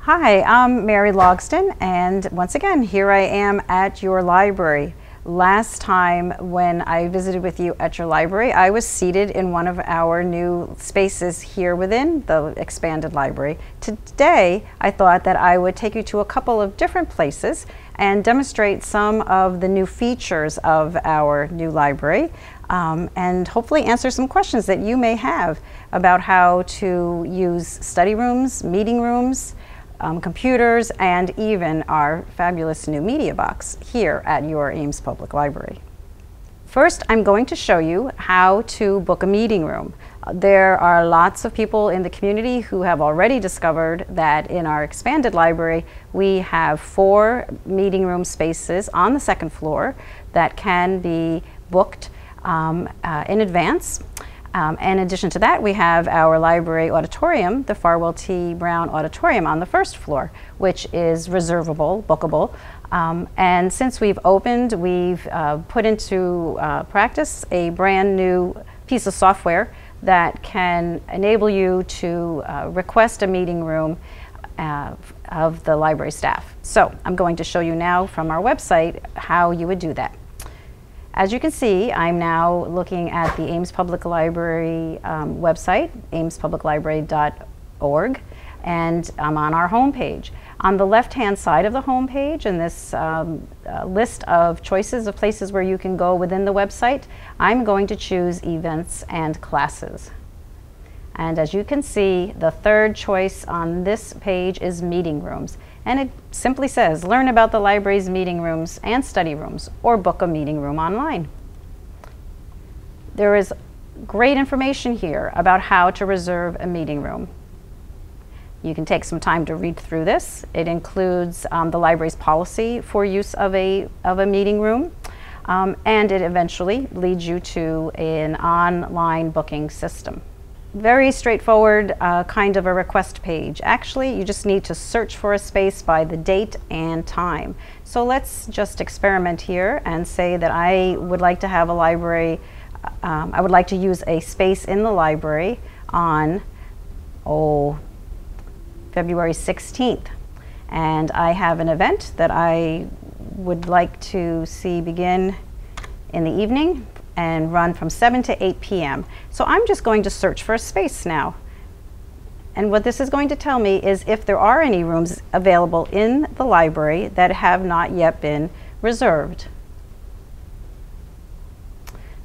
Hi, I'm Mary Logston, and once again, here I am at your library. Last time when I visited with you at your library, I was seated in one of our new spaces here within the expanded library. Today, I thought that I would take you to a couple of different places and demonstrate some of the new features of our new library, and hopefully answer some questions that you may have about how to use study rooms, meeting rooms, computers, and even our fabulous new media box here at your Ames Public Library. First, I'm going to show you how to book a meeting room. There are lots of people in the community who have already discovered that in our expanded library, we have 4 meeting room spaces on the 2nd floor that can be booked in advance. In addition to that, we have our library auditorium, the Farwell T. Brown Auditorium on the 1st floor, which is reservable, bookable. And since we've opened, we've put into practice a brand new piece of software that can enable you to request a meeting room of the library staff. So I'm going to show you now from our website how you would do that. As you can see, I'm now looking at the Ames Public Library website, amespubliclibrary.org, and I'm on our home page. On the left-hand side of the home page, in this list of choices of places where you can go within the website, I'm going to choose events and classes. And as you can see, the 3rd choice on this page is meeting rooms. And it simply says, learn about the library's meeting rooms and study rooms, or book a meeting room online. There is great information here about how to reserve a meeting room. You can take some time to read through this. It includes the library's policy for use of a meeting room, and it eventually leads you to an online booking system. Very straightforward kind of a request page. Actually, you just need to search for a space by the date and time. So let's just experiment here and say that I would like to have a library, I would like to use a space in the library on, February 16th. And I have an event that I would like to see begin in the evening and run from 7 to 8 p.m. So I'm just going to search for a space now. And what this is going to tell me is if there are any rooms available in the library that have not yet been reserved.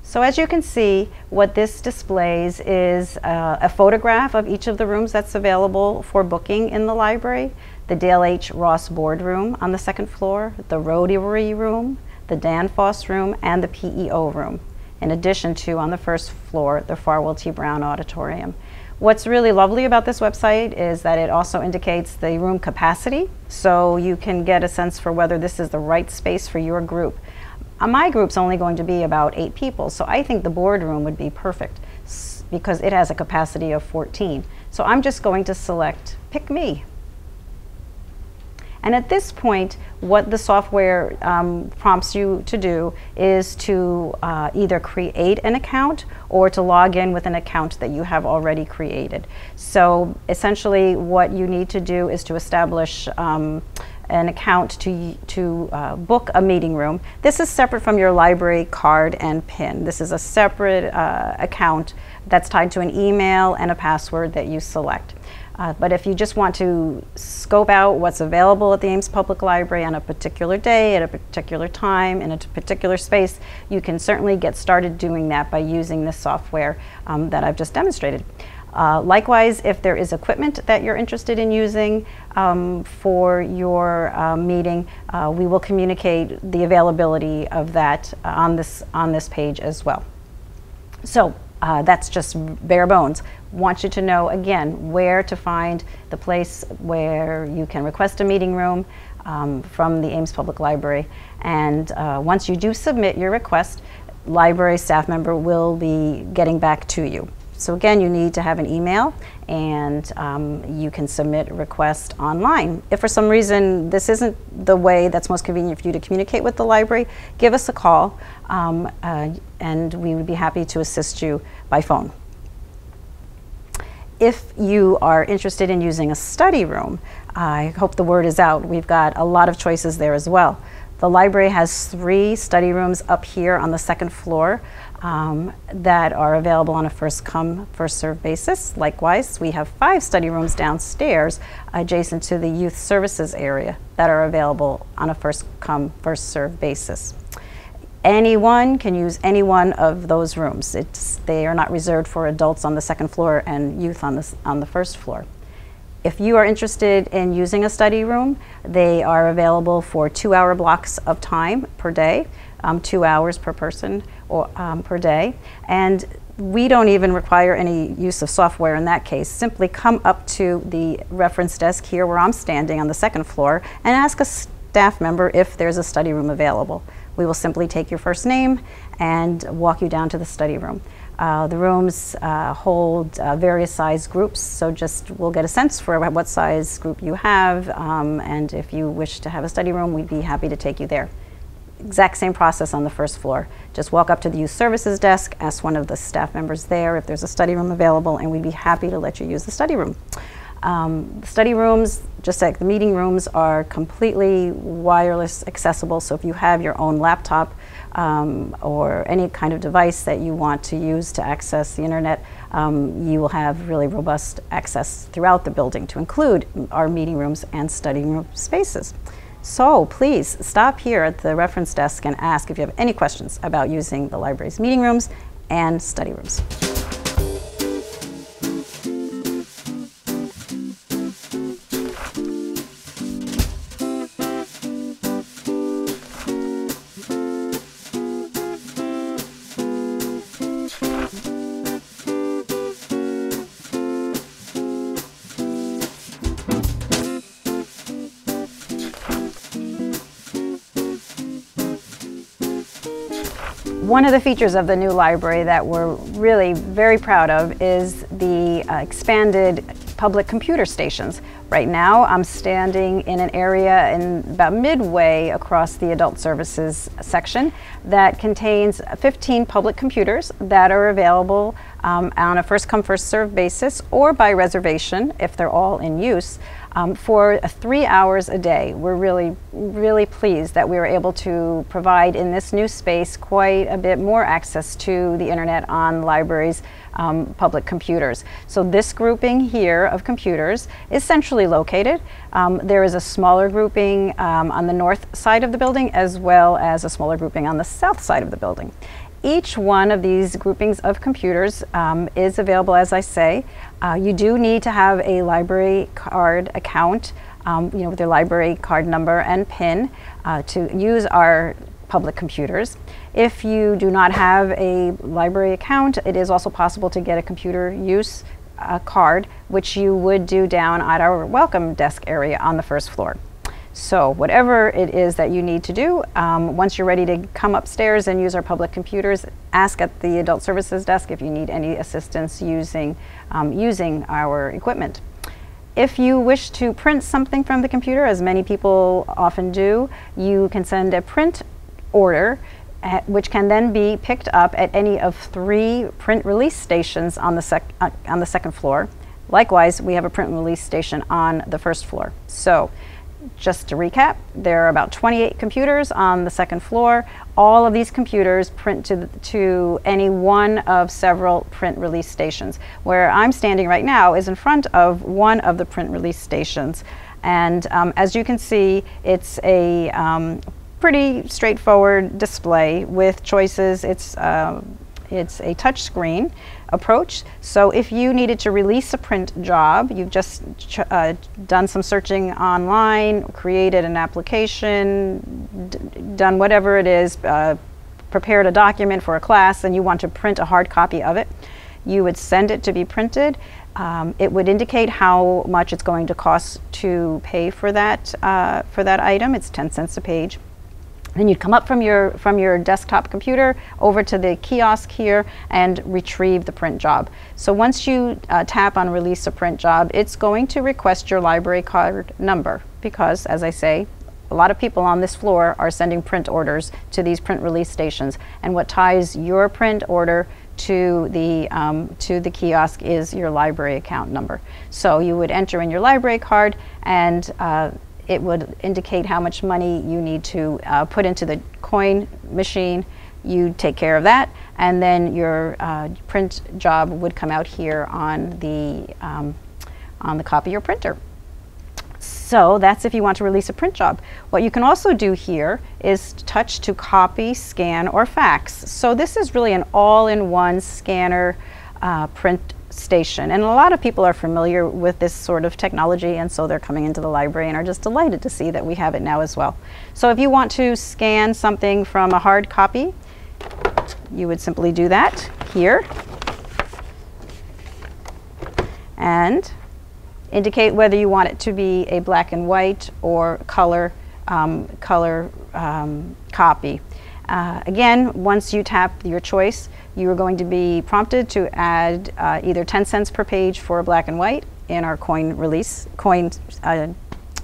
So as you can see, what this displays is a photograph of each of the rooms that's available for booking in the library. The Dale H. Ross Boardroom on the 2nd floor, the Rotary Room, the Danfoss Room, and the PEO Room. In addition to, on the 1st floor, the Farwell T. Brown Auditorium. What's really lovely about this website is that it also indicates the room capacity, so you can get a sense for whether this is the right space for your group. My group's only going to be about 8 people, so I think the boardroom would be perfect because it has a capacity of 14. So I'm just going to select Pick Me. And at this point, what the software prompts you to do is to either create an account or to log in with an account that you have already created. So essentially what you need to do is to establish an account to book a meeting room. This is separate from your library card and PIN. This is a separate account that's tied to an email and a password that you select. But if you just want to scope out what's available at the Ames Public Library on a particular day, at a particular time, in a particular space, you can certainly get started doing that by using this software that I've just demonstrated. Likewise, if there is equipment that you're interested in using for your meeting, we will communicate the availability of that on this page as well. So that's just bare bones. Want you to know again where to find the place where you can request a meeting room from the Ames Public Library. And once you do submit your request, library staff member will be getting back to you. So again, you need to have an email, and you can submit a request online. If for some reason this isn't the way that's most convenient for you to communicate with the library, give us a call, and we would be happy to assist you by phone. If you are interested in using a study room, I hope the word is out. We've got a lot of choices there as well. The library has 3 study rooms up here on the 2nd floor that are available on a first come, first served basis. Likewise, we have 5 study rooms downstairs adjacent to the youth services area that are available on a first come, first served basis. Anyone can use any one of those rooms. They are not reserved for adults on the 2nd floor and youth on the 1st floor. If you are interested in using a study room, they are available for 2-hour blocks of time per day, 2 hours per person or per day. And we don't even require any use of software in that case. Simply come up to the reference desk here where I'm standing on the 2nd floor and ask a staff member if there's a study room available. We will simply take your first name and walk you down to the study room. The rooms hold various size groups, so we'll get a sense for what size group you have, and if you wish to have a study room, we'd be happy to take you there. Exact same process on the 1st floor. Just walk up to the youth services desk, ask one of the staff members there if there's a study room available, and we'd be happy to let you use the study room. The study rooms, just like the meeting rooms, are completely wireless accessible, so if you have your own laptop or any kind of device that you want to use to access the internet, you will have really robust access throughout the building to include our meeting rooms and study room spaces. So please stop here at the reference desk and ask if you have any questions about using the library's meeting rooms and study rooms. One of the features of the new library that we're really very proud of is the expanded public computer stations. Right now I'm standing in an area in about midway across the adult services section that contains 15 public computers that are available on a first come first served basis or by reservation if they're all in use. For 3 hours a day. We're really pleased that we were able to provide in this new space quite a bit more access to the internet on libraries' public computers. So this grouping here of computers is centrally located. There is a smaller grouping on the north side of the building as well as a smaller grouping on the south side of the building. Each one of these groupings of computers is available, as I say. You do need to have a library card account, with your library card number and PIN to use our public computers. If you do not have a library account, it is also possible to get a computer use card, which you would do down at our welcome desk area on the 1st floor. So whatever it is that you need to do, once you're ready to come upstairs and use our public computers, ask at the adult services desk if you need any assistance using our equipment. If you wish to print something from the computer, as many people often do, you can send a print order which can then be picked up at any of 3 print release stations on the 2nd floor. Likewise, we have a print and release station on the 1st floor. So just to recap, there are about 28 computers on the 2nd floor. All of these computers print to any one of several print release stations. Where I'm standing right now is in front of one of the print release stations. And as you can see, it's a pretty straightforward display with choices. It's a touch screen approach. So if you needed to release a print job, you've just done some searching online, created an application, done whatever it is, prepared a document for a class, and you want to print a hard copy of it, you would send it to be printed. It would indicate how much it's going to cost to pay for that item. It's 10 cents a page. Then you'd come up from your desktop computer over to the kiosk here and retrieve the print job. So once you tap on release a print job, it's going to request your library card number because, as I say, a lot of people on this floor are sending print orders to these print release stations. And what ties your print order to the kiosk is your library account number. So you would enter in your library card, and it would indicate how much money you need to put into the coin machine. You take care of that, and then your print job would come out here on the copier printer. So that's if you want to release a print job. What you can also do here is touch to copy, scan, or fax. So this is really an all-in-one scanner print station. And a lot of people are familiar with this sort of technology, and so they're coming into the library and are just delighted to see that we have it now as well. So if you want to scan something from a hard copy, you would simply do that here and indicate whether you want it to be a black and white or color copy. Again, once you tap your choice, you are going to be prompted to add either 10 cents per page for a black and white in our coin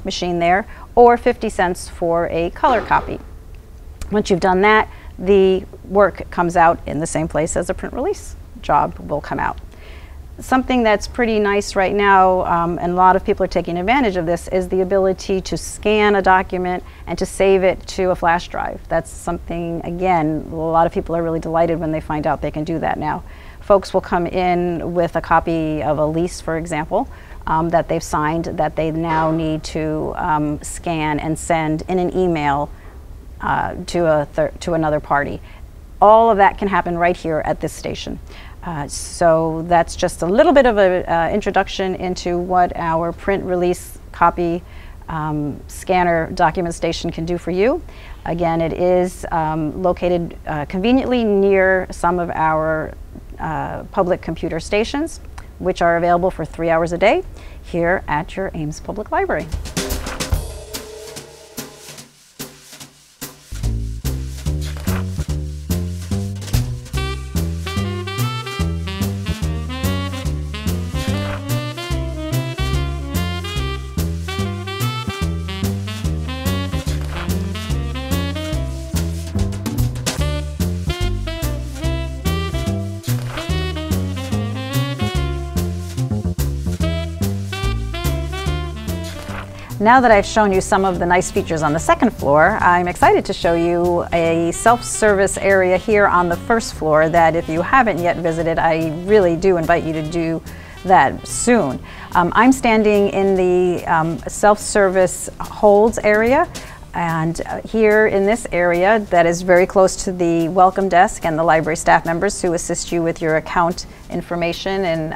machine there, or 50 cents for a color copy. Once you've done that, the work comes out in the same place as a print release job will come out. Something that's pretty nice right now, and a lot of people are taking advantage of this, is the ability to scan a document and to save it to a flash drive. That's something, again, a lot of people are really delighted when they find out they can do that now. Folks will come in with a copy of a lease, for example, that they've signed, that they now need to scan and send in an email to another party. All of that can happen right here at this station. So that's just a little bit of an introduction into what our print release copy scanner document station can do for you. Again, it is located conveniently near some of our public computer stations, which are available for 3 hours a day here at your Ames Public Library. Now that I've shown you some of the nice features on the second floor, I'm excited to show you a self-service area here on the first floor that, if you haven't yet visited, I really do invite you to do that soon. I'm standing in the self-service holds area, and here in this area that is very close to the welcome desk and the library staff members who assist you with your account information and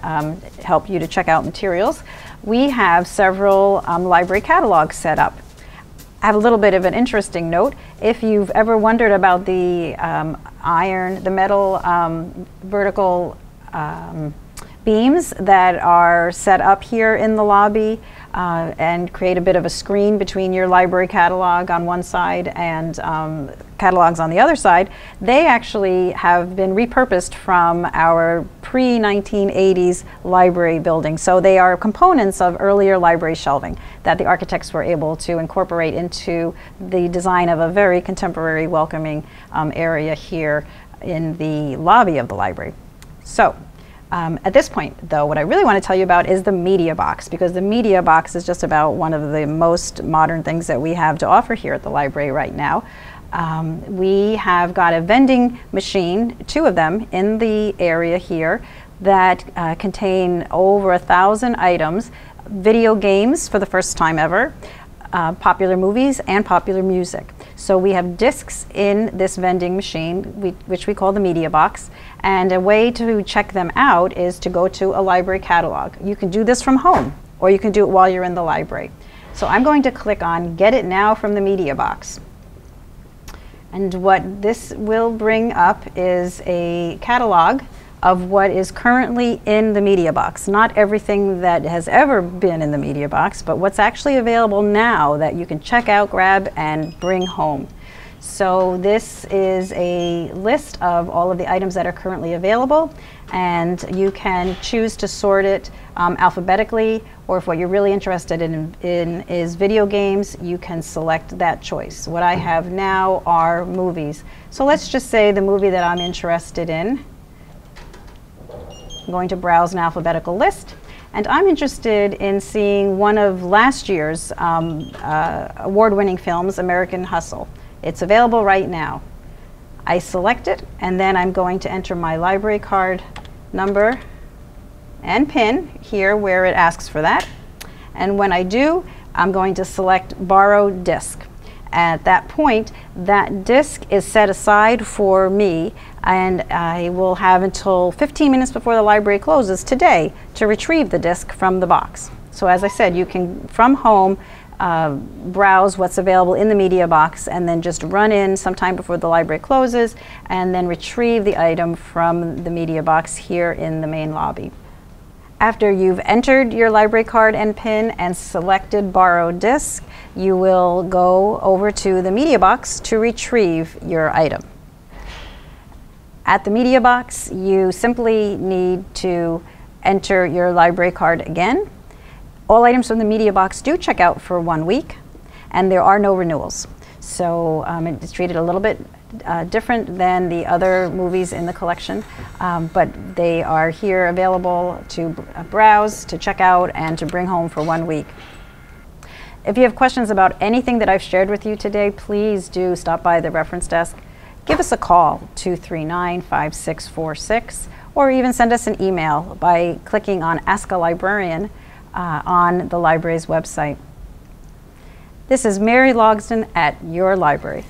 help you to check out materials, we have several library catalogs set up. I have a little bit of an interesting note. If you've ever wondered about the metal vertical beams that are set up here in the lobby and create a bit of a screen between your library catalog on one side and catalogs on the other side, they actually have been repurposed from our pre-1980s library building. So they are components of earlier library shelving that the architects were able to incorporate into the design of a very contemporary, welcoming area here in the lobby of the library. So at this point, though, what I really want to tell you about is the media box, because the media box is just about one of the most modern things that we have to offer here at the library right now. We have got a vending machine, 2 of them, in the area here that contain over 1,000 items, video games for the first time ever, popular movies, and popular music. So we have discs in this vending machine, which we call the media box, and a way to check them out is to go to a library catalog. You can do this from home, or you can do it while you're in the library. So I'm going to click on Get It Now from the media box. And what this will bring up is a catalog of what is currently in the media box. Not everything that has ever been in the media box, but what's actually available now that you can check out, grab, and bring home. So this is a list of all of the items that are currently available, and you can choose to sort it alphabetically, or if what you're really interested in is video games, you can select that choice. What I have now are movies. So let's just say the movie that I'm interested in I'm going to browse an alphabetical list, and I'm interested in seeing one of last year's award-winning films, American Hustle. It's available right now. I select it, and then I'm going to enter my library card number and PIN here where it asks for that. And when I do, I'm going to select Borrow Disc. At that point, that disc is set aside for me, and I will have until 15 minutes before the library closes today to retrieve the disc from the box. So as I said, you can, from home, browse what's available in the media box and then just run in sometime before the library closes and then retrieve the item from the media box here in the main lobby. After you've entered your library card and PIN and selected Borrow Disc, you will go over to the media box to retrieve your item. At the media box, you simply need to enter your library card again. All items from the media box do check out for 1 week, and there are no renewals. So it's treated a little bit different than the other movies in the collection, but they are here available to browse, to check out, and to bring home for 1 week. If you have questions about anything that I've shared with you today, please do stop by the reference desk. Give us a call, 239-5646, or even send us an email by clicking on Ask a Librarian on the library's website. This is Mary Logsdon at your library.